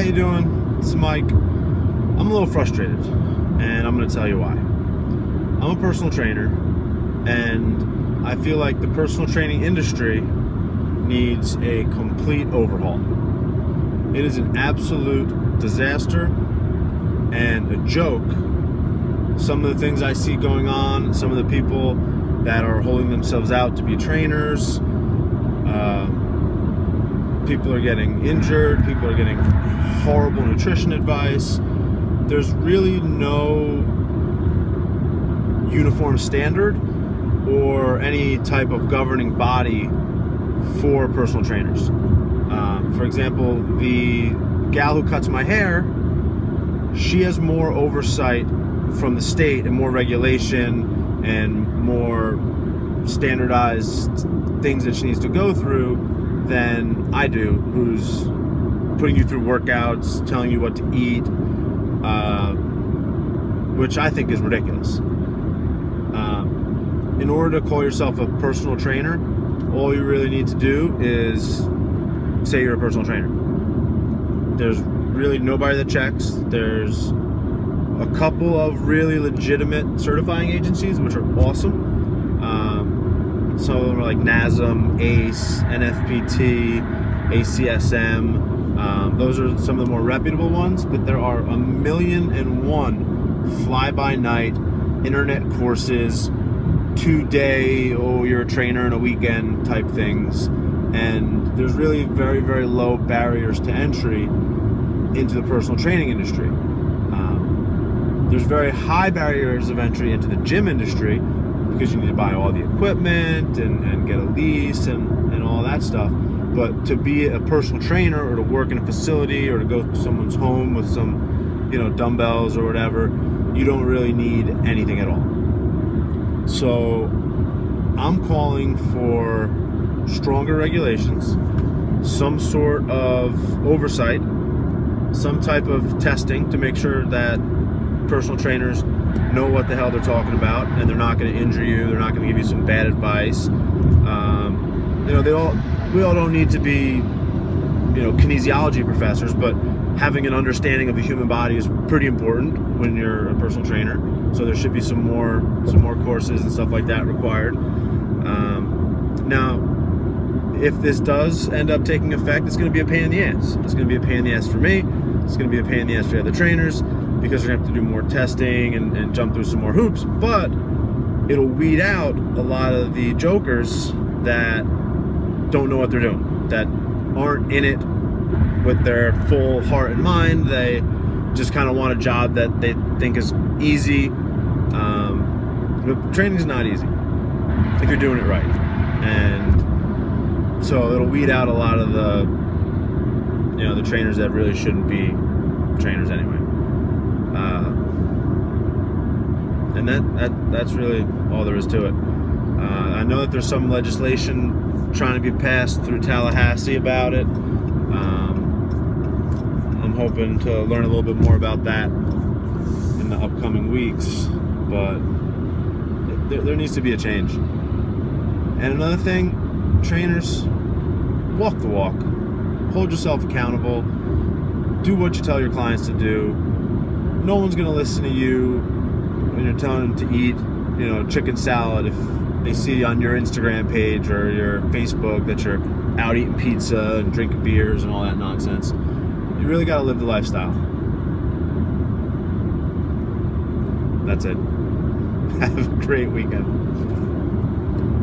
you doing? It's Mike. I'm a little frustrated, and I'm going to tell you why. I'm a personal trainer, and I feel like the personal training industry needs a complete overhaul. It is an absolute disaster and a joke. Some of the things I see going on, some of the people that are holding themselves out to be trainers, people are getting injured, people are getting horrible nutrition advice. There's really no uniform standard or any type of governing body for personal trainers. For example, the gal who cuts my hair, she has more oversight from the state and more regulation and more standardized things that she needs to go through than I do, who's putting you through workouts, telling you what to eat, which I think is ridiculous. In order to call yourself a personal trainer, all you really need to do is say you're a personal trainer. There's really nobody that checks. There's a couple of really legitimate certifying agencies, which are awesome. Some of them are like NASM, ACE, NFPT, ACSM. Those are some of the more reputable ones, but there are 1,000,001 fly-by-night internet courses, 2-day, you're a trainer in a weekend type things. And there's really very, very low barriers to entry into the personal training industry. There's very high barriers of entry into the gym industry because you need to buy all the equipment and get a lease and all that stuff. But to be a personal trainer or to work in a facility or to go to someone's home with some, dumbbells or whatever, you don't really need anything at all. So I'm calling for stronger regulations, some sort of oversight, some type of testing to make sure that personal trainers know what the hell they're talking about and they're not going to injure you, they're not going to give you some bad advice. We all don't need to be kinesiology professors, but having an understanding of the human body is pretty important when you're a personal trainer. So there should be some more courses and stuff like that required. Now, if this does end up taking effect, it's going to be a pain in the ass. It's going to be a pain in the ass for me. It's going to be a pain in the ass for the other trainers because they're going to have to do more testing and jump through some more hoops. But it'll weed out a lot of the jokers that don't know what they're doing, that aren't in it with their full heart and mind. They just kind of want a job that they think is easy. But training is not easy if you're doing it right. And so it'll weed out a lot of the trainers that really shouldn't be trainers anyway. And that's really all there is to it. I know that there's some legislation trying to be passed through Tallahassee about it. I'm hoping to learn a little bit more about that in the upcoming weeks, but there needs to be a change. And another thing, trainers, walk the walk. Hold yourself accountable. Do what you tell your clients to do. No one's going to listen to you when you're telling them to eat, chicken salad if they see on your Instagram page or your Facebook that you're out eating pizza and drinking beers and all that nonsense. You really got to live the lifestyle. That's it. Have a great weekend.